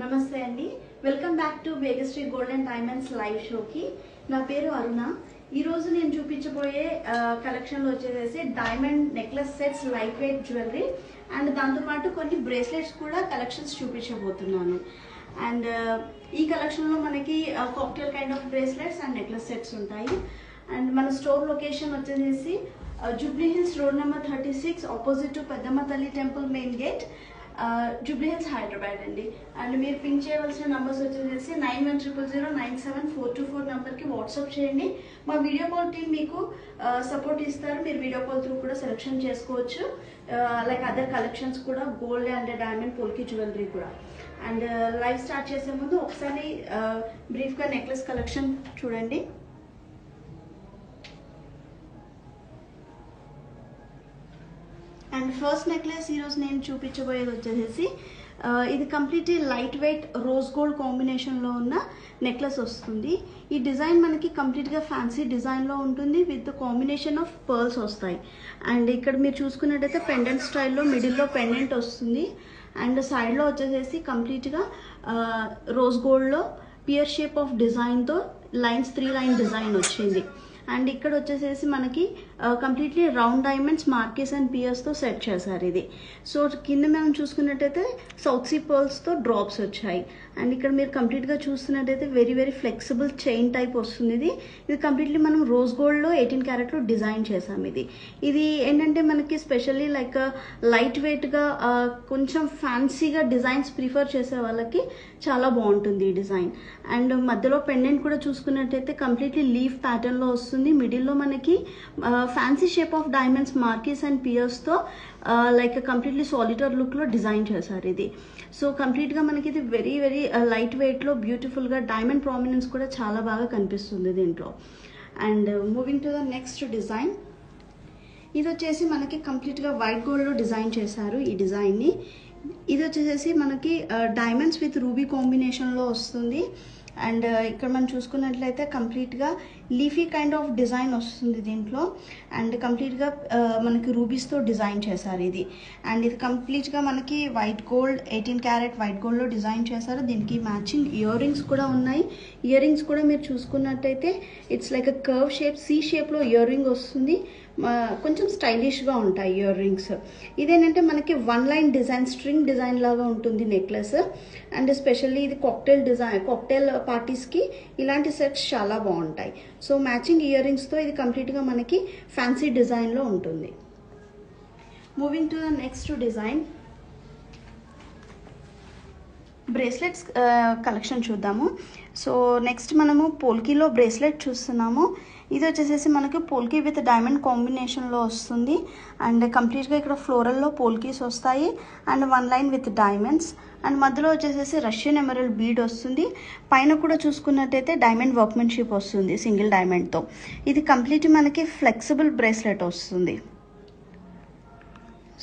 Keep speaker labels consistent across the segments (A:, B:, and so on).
A: నమస్తే అండి, welcome back to Vegasri gold and diamonds live షోకి. నా పేరు అరుణ. ఈరోజు నేను చూపించబోయే కలెక్షన్లో వచ్చేసి diamond necklace sets, light weight jewellery and దాంతోపాటు కొన్ని బ్రేస్లెట్స్ కూడా కలెక్షన్స్ చూపించబోతున్నాను. అండ్ ఈ కలెక్షన్లో మనకి cocktail kind of bracelets and necklace sets ఉంటాయి. అండ్ మన స్టోర్ లొకేషన్ వచ్చేసి Jubilee hills road number 36 opposite to పెద్దమ్మ తల్లి temple main gate, Jubilee hills Hyderabad అండి. అండ్ మీరు పింక్ చేయవలసిన నంబర్స్ వచ్చేసి 9100097424 నెంబర్కి వాట్సాప్ చేయండి. మా వీడియో కాల్ టీమ్ మీకు సపోర్ట్ ఇస్తారు. మీరు వీడియో కాల్ త్రూ కూడా సెలెక్షన్ చేసుకోవచ్చు, లైక్ అదర్ కలెక్షన్స్ కూడా, గోల్డ్ అండ్ డైమండ్ పోల్కి జ్యువెలరీ కూడా. అండ్ లైవ్ స్టార్ట్ చేసే ముందు ఒకసారి బ్రీఫ్గా నెక్లెస్ కలెక్షన్ చూడండి. అండ్ ఫస్ట్ నెక్లెస్ ఈరోజు నేను చూపించబోయేది వచ్చేసి ఇది completely light wait rose gold కాంబినేషన్లో ఉన్న నెక్లెస్ వస్తుంది. ఈ డిజైన్ మనకి కంప్లీట్గా ఫ్యాన్సీ డిజైన్లో ఉంటుంది విత్ కాంబినేషన్ ఆఫ్ పర్ల్స్ వస్తాయి. అండ్ ఇక్కడ మీరు చూసుకున్నట్టయితే పెండెంట్ స్టైల్లో మిడిల్లో పెండెంట్ వస్తుంది. అండ్ సైడ్లో వచ్చేసి కంప్లీట్గా రోజ్ గోల్డ్లో పియర్ షేప్ ఆఫ్ డిజైన్తో లైన్స్ 3 లైన్ డిజైన్ వచ్చింది. అండ్ ఇక్కడ వచ్చేసి మనకి completely round diamonds, marquise and పియర్స్తో సెట్ చేశారు ఇది. సో కింద మనం చూసుకున్నట్టయితే సౌత్ సీ పర్ల్స్తో డ్రాప్స్ వచ్చాయి. అండ్ ఇక్కడ మీరు కంప్లీట్గా చూస్తున్నట్టయితే very very flexible chain type వస్తుంది. ఇది కంప్లీట్లీ మనం రోజ్ గోల్డ్లో 18 క్యారెట్లో డిజైన్ చేసాం. ఇది ఏంటంటే మనకి స్పెషల్లీ లైక్ లైట్ వెయిట్గా కొంచెం ఫ్యాన్సీగా డిజైన్స్ ప్రిఫర్ చేసే వాళ్ళకి చాలా బాగుంటుంది ఈ డిజైన్. అండ్ మధ్యలో పెండెంట్ కూడా చూసుకున్నట్టయితే కంప్లీట్లీ లీఫ్ ప్యాటర్న్లో వస్తుంది. మిడిల్లో మనకి fancy shape of diamonds, marquise and పియర్స్తో లైక్ కంప్లీట్లీ సాలిటర్ లుక్లో డిజైన్ చేశారు ఇది. సో కంప్లీట్గా మనకి ఇది వెరీ వెరీ లైట్ వెయిట్లో బ్యూటిఫుల్గా డైమండ్ ప్రామినెన్స్ కూడా చాలా బాగా కనిపిస్తుంది దీంట్లో. And moving to the next design, ఇది వచ్చేసి మనకి కంప్లీట్గా వైట్ గోల్డ్లో డిజైన్ చేశారు ఈ డిజైన్ని. ఇది వచ్చేసి మనకి డైమండ్స్ విత్ రూబీ కాంబినేషన్లో వస్తుంది. అండ్ ఇక్కడ మనం చూసుకున్నట్లయితే కంప్లీట్గా లీఫీ కైండ్ ఆఫ్ డిజైన్ వస్తుంది దీంట్లో. అండ్ కంప్లీట్గా మనకి రూబీస్తో డిజైన్ చేశారు ఇది. అండ్ ఇది కంప్లీట్గా మనకి వైట్ గోల్డ్ 18 క్యారెట్ వైట్ గోల్డ్లో డిజైన్ చేశారు. దీనికి మ్యాచింగ్ ఇయర్ రింగ్స్ కూడా ఉన్నాయి. ఇయర్ రింగ్స్ కూడా మీరు చూసుకున్నట్టయితే it's like curve shape, C షేప్లో ఇయర్ రింగ్ వస్తుంది. కొంచెం స్టైలిష్గా ఉంటాయి ఇయర్ రింగ్స్. ఇదేంటంటే మనకి 1 లైన్ డిజైన్, స్ట్రింగ్ డిజైన్ లాగా ఉంటుంది నెక్లెస్. అండ్ స్పెషల్లీ ఇది కాక్టైల్ డిజైన్, కాక్టైల్ పార్టీస్కి ఇలాంటి సెట్స్ చాలా బాగుంటాయి. సో మ్యాచింగ్ ఇయర్ రింగ్స్తో ఇది కంప్లీట్గా మనకి ఫ్యాన్సీ డిజైన్లో ఉంటుంది. Moving to the next design, bracelets collection చూద్దాము. సో నెక్స్ట్ మనము పోల్కీలో బ్రేస్లెట్ చూస్తున్నాము. ఇది వచ్చేసి మనకి పోల్కీ విత్ డైమండ్ కాంబినేషన్లో వస్తుంది. అండ్ కంప్లీట్గా ఇక్కడ ఫ్లోరల్లో పోల్కీస్ వస్తాయి and 1 line with diamonds. And మధ్యలో వచ్చేసి రష్యన్ ఎమరల్డ్ బీడ్ వస్తుంది. పైన కూడా చూసుకున్నట్టయితే డైమండ్ వర్క్మెన్షిప్ వస్తుంది సింగిల్ డైమండ్తో. ఇది కంప్లీట్ మనకి ఫ్లెక్సిబుల్ బ్రేస్లెట్ వస్తుంది.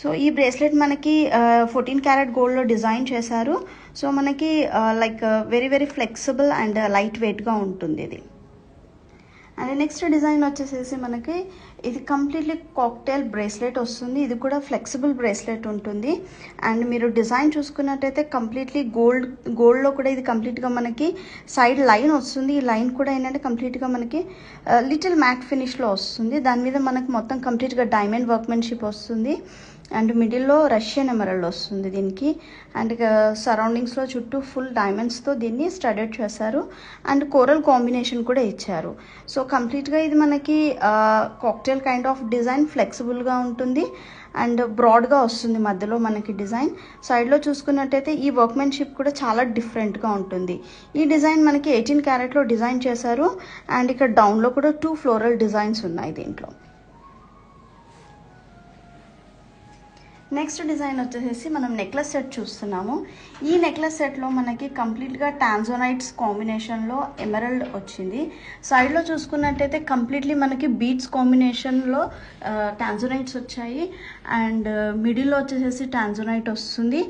A: సో ఈ బ్రేస్లెట్ మనకి 14 క్యారెట్ గోల్డ్లో డిజైన్ చేశారు. సో మనకి like very very flexible and light వెయిట్గా ఉంటుంది ఇది. అండ్ నెక్స్ట్ డిజైన్ వచ్చేసి మనకి ఇది కంప్లీట్లీ కాక్టైల్ బ్రేస్లెట్ వస్తుంది. ఇది కూడా ఫ్లెక్సిబుల్ బ్రేస్లెట్ ఉంటుంది. అండ్ మీరు డిజైన్ చూసుకున్నట్టయితే కంప్లీట్లీ గోల్డ్లో కూడా ఇది కంప్లీట్గా మనకి సైడ్ లైన్ వస్తుంది. ఈ లైన్ కూడా ఏంటంటే కంప్లీట్గా మనకి లిటిల్ మ్యాట్ ఫినిష్లో వస్తుంది. దాని మీద మనకి మొత్తం కంప్లీట్గా డైమండ్ వర్క్మెన్షిప్ వస్తుంది. అండ్ మిడిల్లో రష్యన్ ఎమరల్డ్ వస్తుంది దీనికి. అండ్ సరౌండింగ్స్లో చుట్టూ ఫుల్ డైమండ్స్తో దీన్ని స్టడెడ్ చేశారు. అండ్ కోరల్ కాంబినేషన్ కూడా ఇచ్చారు. సో కంప్లీట్గా ఇది మనకి కాక్టైల్ కైండ్ ఆఫ్ డిజైన్, ఫ్లెక్సిబుల్గా ఉంటుంది అండ్ బ్రాడ్గా వస్తుంది మధ్యలో మనకి డిజైన్. సైడ్లో చూసుకున్నట్టయితే ఈ వర్క్మెన్షిప్ కూడా చాలా డిఫరెంట్గా ఉంటుంది. ఈ డిజైన్ మనకి 18 క్యారెట్లో డిజైన్ చేశారు. అండ్ ఇక్కడ డౌన్లో కూడా 2 ఫ్లోరల్ డిజైన్స్ ఉన్నాయి దీంట్లో. నెక్స్ట్ డిజైన్ వచ్చేసి మనం నెక్లెస్ సెట్ చూస్తున్నాము. ఈ నెక్లెస్ సెట్లో మనకి కంప్లీట్గా టాంజోనైట్స్ కాంబినేషన్లో ఎమరల్డ్ వచ్చింది. సైడ్లో చూసుకున్నట్టయితే కంప్లీట్లీ మనకి బీడ్స్ కాంబినేషన్లో టాంజోనైట్స్ వచ్చాయి. అండ్ మిడిల్లో వచ్చేసి టాంజోనైట్ వస్తుంది.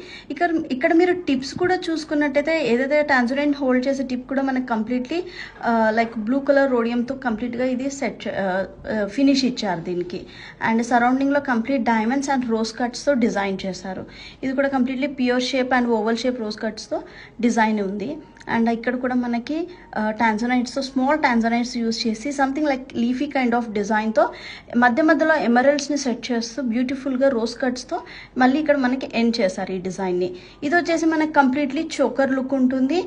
A: ఇక్కడ మీరు టిప్స్ కూడా చూసుకున్నట్టయితే ఏదైతే టాంజోనైట్ హోల్డ్ చేసే టిప్ కూడా మనకి కంప్లీట్లీ లైక్ బ్లూ కలర్ రోడియంతో కంప్లీట్గా ఇది సెట్ ఫినిష్ ఇచ్చారు దీనికి. అండ్ సరౌండింగ్లో complete diamonds and rose cuts కట్స్తో డిజైన్ చేశారు. ఇది కూడా completely pure shape and oval shape rose కట్స్తో డిజైన్ ఉంది. అండ్ ఇక్కడ కూడా మనకి టాంజనైట్స్తో స్మాల్ టాంజనైట్స్ యూస్ చేసి something like leafy kind of డిజైన్తో మధ్య మధ్యలో ఎమరల్డ్స్ని సెట్ చేస్తూ బ్యూటిఫుల్గా రోజ్ కట్స్తో మళ్ళీ ఇక్కడ మనకి ఎండ్ చేశారు ఈ డిజైన్ని. ఇది వచ్చేసి మనకి కంప్లీట్లీ చోకర్ లుక్ ఉంటుంది.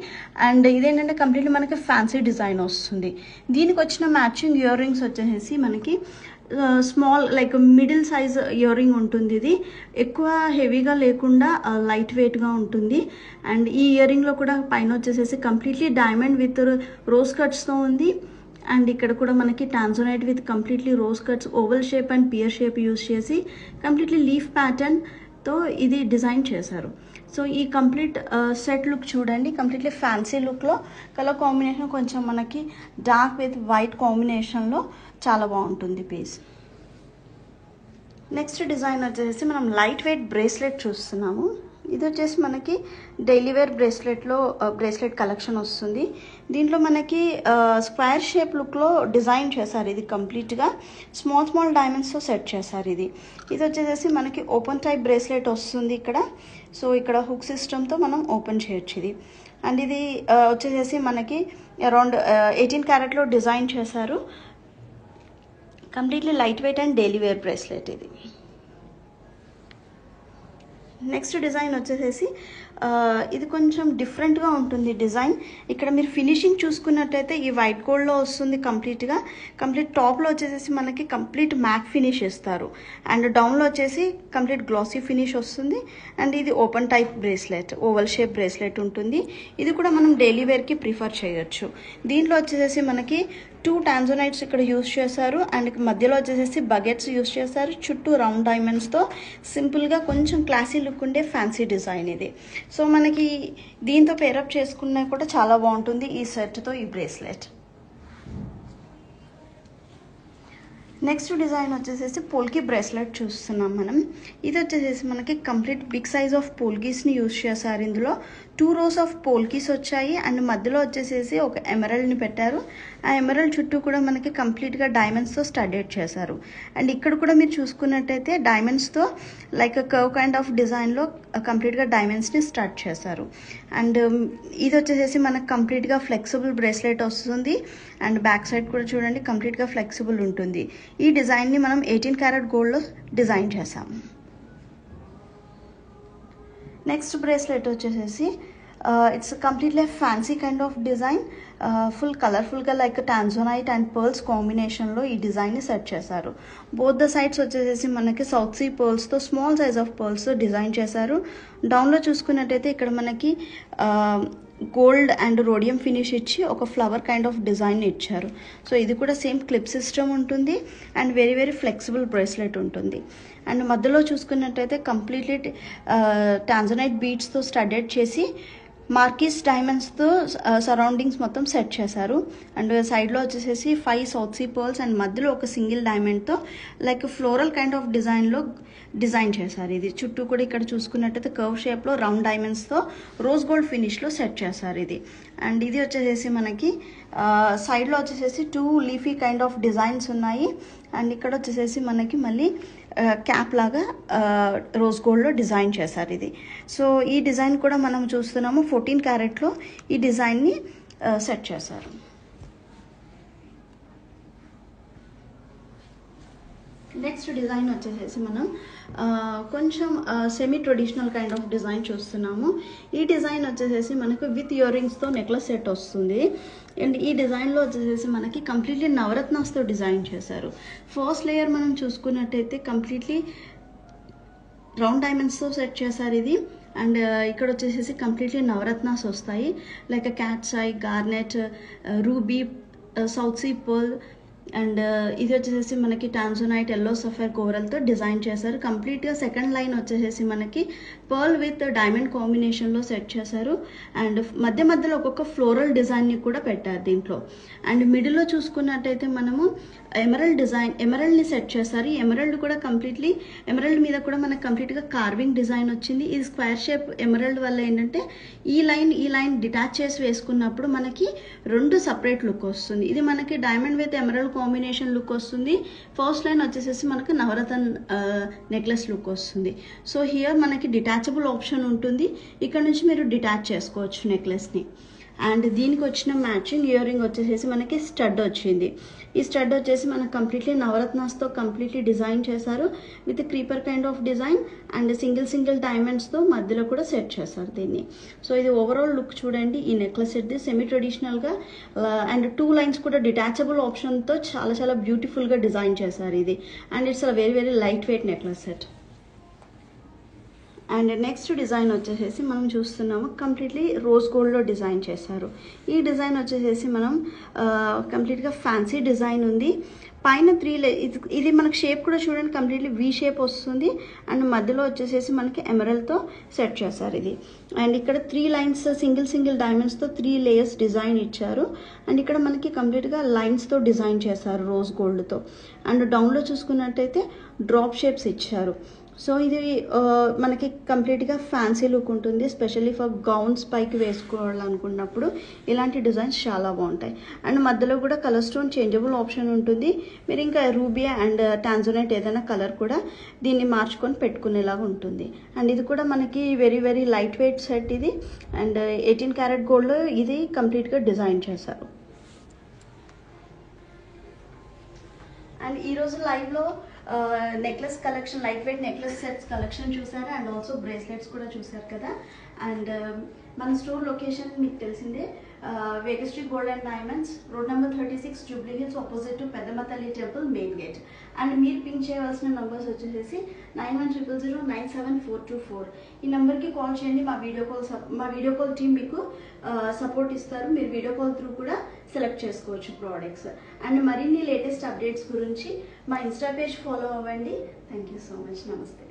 A: అండ్ ఇదేంటంటే కంప్లీట్లీ మనకి ఫ్యాన్సీ డిజైన్ వస్తుంది. దీనికి వచ్చిన మ్యాచింగ్ ఇయర్ రింగ్స్ వచ్చేసి మనకి small like middle size ear ring ఉంటుంది. ఇది ఎక్కువ హెవీగా లేకుండా లైట్ వెయిట్గా ఉంటుంది. అండ్ ఈ ఇయర్ రింగ్లో కూడా పైన వచ్చేసేసి కంప్లీట్లీ డైమండ్ విత్ రోజ్ కట్స్తో ఉంది. అండ్ ఇక్కడ కూడా మనకి tanzanite with completely rose cuts oval shape and pear shape use చేసి కంప్లీట్లీ లీఫ్ ప్యాటర్న్తో ఇది డిజైన్ చేశారు. సో ఈ కంప్లీట్ సెట్ లుక్ చూడండి, కంప్లీట్లీ ఫ్యాన్సీ లుక్లో కలర్ కాంబినేషన్ కొంచెం మనకి డార్క్ విత్ వైట్ కాంబినేషన్లో చాలా బాగుంటుంది పీస్. నెక్స్ట్ డిజైన్ వచ్చేసి మనం లైట్ వెయిట్ బ్రేస్లెట్ చూస్తున్నాము. ఇది వచ్చేసి మనకి డైలీ వేర్ బ్రేస్లెట్ కలెక్షన్ వస్తుంది. దీంట్లో మనకి స్క్వేర్ షేప్ లుక్లో డిజైన్ చేశారు. ఇది కంప్లీట్గా స్మాల్ డైమండ్స్తో సెట్ చేశారు. ఇది వచ్చేసి మనకి ఓపెన్ టైప్ బ్రేస్లెట్ వస్తుంది ఇక్కడ. సో ఇక్కడ హుక్ సిస్టమ్తో మనం ఓపెన్ చేయొచ్చు ఇది. అండ్ ఇది వచ్చేసి మనకి అరౌండ్ 18 క్యారెట్లో డిజైన్ చేశారు. Completely light weight and daily wear bracelet ఇది. నెక్స్ట్ డిజైన్ వచ్చేసి ఇది కొంచెం డిఫరెంట్గా ఉంటుంది డిజైన్. ఇక్కడ మీరు ఫినిషింగ్ చూసుకున్నట్టయితే ఈ వైట్ గోల్డ్లో వస్తుంది కంప్లీట్ టాప్లో వచ్చేసి మనకి కంప్లీట్ మ్యాట్ ఫినిష్ ఇస్తారు. అండ్ డౌన్లో వచ్చేసి కంప్లీట్ గ్లాసీ ఫినిష్ వస్తుంది. అండ్ ఇది open type bracelet, oval shape bracelet ఉంటుంది. ఇది కూడా మనం డైలీ వేర్కి ప్రిఫర్ చేయొచ్చు. దీంట్లో వచ్చేసి మనకి 2 టాంజనైట్స్ ఇక్కడ యూస్ చేశారు. అండ్ మధ్యలో వచ్చేసి బకెట్స్ యూస్ చేశారు. చుట్టూ రౌండ్ డైమండ్స్తో సింపుల్గా కొంచెం క్లాసీ లుక్ ఉండే ఫ్యాన్సీ డిజైన్ ఇది. సో మనకి దీంతో పేరప్ చేసుకున్నా కూడా చాలా బాగుంటుంది ఈ సెట్తో ఈ బ్రేస్లెట్. నెక్స్ట్ డిజైన్ వచ్చేసి పోల్కీ బ్రేస్లెట్ చూస్తున్నాం మనం. ఇది వచ్చేసి మనకి కంప్లీట్ బిగ్ సైజ్ ఆఫ్ పోల్కీస్ని యూజ్ చేశారు. ఇందులో 2 rows ఆఫ్ పోల్కీస్ వచ్చాయి. అండ్ మధ్యలో వచ్చేసి ఒక ఎమరల్డ్ని పెట్టారు. ఆ ఎమరల్డ్ చుట్టూ కూడా మనకి కంప్లీట్గా డైమండ్స్తో స్టడేట్ చేశారు. అండ్ ఇక్కడ కూడా మీరు చూసుకున్నట్టయితే డైమండ్స్తో లైక్ కర్వ్ కైండ్ ఆఫ్ డిజైన్లో కంప్లీట్గా డైమండ్స్ని స్టడ్ చేశారు. అండ్ ఇది వచ్చేసి మనకు కంప్లీట్గా ఫ్లెక్సిబుల్ బ్రేస్లెట్ వస్తుంది. అండ్ బ్యాక్ సైడ్ కూడా చూడండి కంప్లీట్గా ఫ్లెక్సిబుల్ ఉంటుంది. ఈ డిజైన్ని మనం 18 క్యారెట్ గోల్డ్లో డిజైన్ చేసాము. నెక్స్ట్ బ్రేస్లెట్ వచ్చేసి it's completely fancy kind of design. Full కలర్ఫుల్గా లైక్ టాంజనైట్ అండ్ పర్ల్స్ కాంబినేషన్లో ఈ డిజైన్ని సెట్ చేశారు. బోత్ ద సైడ్స్ వచ్చేసి మనకి సౌత్ సీ పర్ల్స్తో స్మాల్ సైజ్ ఆఫ్ పర్ల్స్తో డిజైన్ చేశారు. డౌన్లో చూసుకున్నట్టయితే ఇక్కడ మనకి గోల్డ్ అండ్ రోడియం ఫినిష్ ఇచ్చి ఒక ఫ్లవర్ కైండ్ ఆఫ్ డిజైన్ ఇచ్చారు. సో ఇది కూడా సేమ్ క్లిప్ సిస్టమ్ ఉంటుంది. అండ్ వెరీ ఫ్లెక్సిబుల్ బ్రేస్లెట్ ఉంటుంది. అండ్ మధ్యలో చూసుకున్నట్టయితే కంప్లీట్లీ టాంజనైట్ బీడ్స్తో స్టడెడ్ చేసి మార్కీస్ డైమండ్స్తో సరౌండింగ్స్ మొత్తం సెట్ చేశారు. అండ్ సైడ్లో వచ్చేసి 5 సౌత్ సీ పర్ల్స్ అండ్ మధ్యలో ఒక సింగిల్ డైమండ్తో లైక్ ఫ్లోరల్ కైండ్ ఆఫ్ డిజైన్లో డిజైన్ చేశారు. ఇది చుట్టూ కూడా ఇక్కడ చూసుకున్నట్టయితే కర్వ్ షేప్లో రౌండ్ డైమండ్స్తో రోజ్ గోల్డ్ ఫినిష్లో సెట్ చేశారు ఇది. అండ్ ఇది వచ్చేసి మనకి సైడ్లో వచ్చేసి 2 లీఫీ కైండ్ ఆఫ్ డిజైన్స్ ఉన్నాయి. అండ్ ఇక్కడ వచ్చేసి మనకి మళ్ళీ క్యాప్ లాగా రోజ్ గోల్డ్లో డిజైన్ చేశారు ఇది. సో ఈ డిజైన్ కూడా మనం చూస్తున్నాము 14 క్యారెట్లో ఈ డిజైన్ని సెట్ చేశారు. నెక్స్ట్ డిజైన్ వచ్చేసి మనం కొంచెం semi traditional kind of design చూస్తున్నాము. ఈ డిజైన్ వచ్చేసి మనకు విత్ ఇయర్ రింగ్స్తో నెక్లెస్ సెట్ వస్తుంది. అండ్ ఈ డిజైన్లో వచ్చేసి మనకి కంప్లీట్లీ నవరత్నాస్తో డిజైన్ చేశారు. ఫస్ట్ లేయర్ మనం చూసుకున్నట్టయితే కంప్లీట్లీ రౌండ్ డైమండ్స్తో సెట్ చేశారు ఇది. అండ్ ఇక్కడ వచ్చేసి కంప్లీట్లీ నవరత్నాస్ వస్తాయి like cat's eye, garnet, ruby, south sea pearl. And ఇది వచ్చేసి మనకి టాంజనైట్, ఎల్లో సఫైర్ కోరల్తో డిజైన్ చేశారు. కంప్లీట్గా సెకండ్ లైన్ వచ్చేసి మనకి పర్ల్ విత్ డైమండ్ కాంబినేషన్లో సెట్ చేశారు. అండ్ మధ్యలో ఒక్కొక్క ఫ్లోరల్ డిజైన్ని కూడా పెట్టారు దీంట్లో. అండ్ మిడిల్లో చూసుకున్నట్టయితే మనము ఎమరల్డ్ని సెట్ చేశారు. ఈ ఎమరల్డ్ కూడా కంప్లీట్లీ ఎమరల్డ్ మీద కూడా మనకు కంప్లీట్గా కార్వింగ్ డిజైన్ వచ్చింది. ఇది స్క్వేర్ షేప్ ఎమరల్డ్ వల్ల ఏంటంటే ఈ లైన్ డిటాచ్ చేసి వేసుకున్నప్పుడు మనకి 2 సపరేట్ లుక్ వస్తుంది. ఇది మనకి diamond with emerald combination look వస్తుంది. ఫస్ట్ లైన్ వచ్చేసేసి మనకు నవరత్న నెక్లెస్ లుక్ వస్తుంది. సో హియర్ మనకి డిటాచబుల్ ఆప్షన్ ఉంటుంది. ఇక్కడ నుంచి మీరు డిటాచ్ చేసుకోవచ్చు నెక్లెస్ని. అండ్ దీనికి వచ్చిన మ్యాచింగ్ ఇయర్ రింగ్ వచ్చేసేసి మనకి స్టడ్ వచ్చింది. ఈ స్టడ్ వచ్చేసి మనకు కంప్లీట్లీ నవరత్నాస్తో కంప్లీట్లీ డిజైన్ చేశారు with creeper kind of design and single డైమండ్స్తో మధ్యలో కూడా సెట్ చేశారు దీన్ని. సో ఇది ఓవరాల్ లుక్ చూడండి. ఈ నెక్లెస్ సెట్ది సెమీ ట్రెడిషనల్గా అండ్ 2 లైన్స్ కూడా డిటాచబుల్ ఆప్షన్తో చాలా బ్యూటిఫుల్గా డిజైన్ చేశారు ఇది. And it's a very light weight necklace set. And next design వచ్చేసేసి మనం చూస్తున్నాము కంప్లీట్లీ రోజ్ గోల్డ్లో డిజైన్ చేశారు. ఈ డిజైన్ వచ్చేసేసి మనం కంప్లీట్గా ఫ్యాన్సీ డిజైన్ ఉంది. పైన 3 ఇది మనకి షేప్ కూడా చూడండి కంప్లీట్లీ వీ షేప్ వస్తుంది. అండ్ మధ్యలో వచ్చేసేసి మనకి ఎమరల్డ్తో సెట్ చేశారు ఇది. అండ్ ఇక్కడ 3 లైన్స్ సింగిల్ డైమండ్స్తో 3 లేయర్స్ డిజైన్ ఇచ్చారు. అండ్ ఇక్కడ మనకి కంప్లీట్గా లైన్స్తో డిజైన్ చేశారు రోజ్ గోల్డ్తో. అండ్ డౌన్లో చూసుకున్నట్టయితే డ్రాప్ షేప్స్ ఇచ్చారు. సో ఇది మనకి కంప్లీట్గా ఫ్యాన్సీ లుక్ ఉంటుంది. స్పెషల్లీ ఫర్ గౌన్స్ పైకి వేసుకోవాలనుకున్నప్పుడు ఇలాంటి డిజైన్స్ చాలా బాగుంటాయి. అండ్ మధ్యలో కూడా కలర్ స్టోన్ చేంజబుల్ ఆప్షన్ ఉంటుంది. మీరు ఇంకా రూబియా అండ్ టాంజోనైట్ ఏదైనా కలర్ కూడా దీన్ని మార్చుకొని పెట్టుకునేలాగా ఉంటుంది. అండ్ ఇది కూడా మనకి వెరీ లైట్ వెయిట్ సెట్ ఇది. అండ్ 18 క్యారెట్ గోల్డ్లో ఇది కంప్లీట్గా డిజైన్ చేశారు. అండ్ ఈరోజు లైవ్లో necklace collection light weight necklace sets collection చూసారు. అండ్ ఆల్సో బ్రేస్లెట్స్ కూడా చూసారు కదా. అండ్ మన స్టోర్ లొకేషన్ మీకు తెలిసిందే, వేగ street gold and diamonds, road number 36, Jubilee hills, opposite to పెద్దమ్మ తల్లి టెంపుల్, మెయిన్ గేట్. అండ్ మీరు పింక్ చేయవలసిన నంబర్స్ వచ్చేసి 9100097424. ఈ నెంబర్కి కాల్ చేయండి. మా వీడియో కాల్ టీమ్ మీకు సపోర్ట్ ఇస్తారు. మీరు వీడియో కాల్ త్రూ కూడా సెలెక్ట్ చేసుకోవచ్చు ప్రోడక్ట్స్. అండ్ మరిన్ని లేటెస్ట్ అప్డేట్స్ గురించి మా ఇన్స్టా పేజ్ ఫాలో అవ్వండి. Thank you so much. నమస్తే.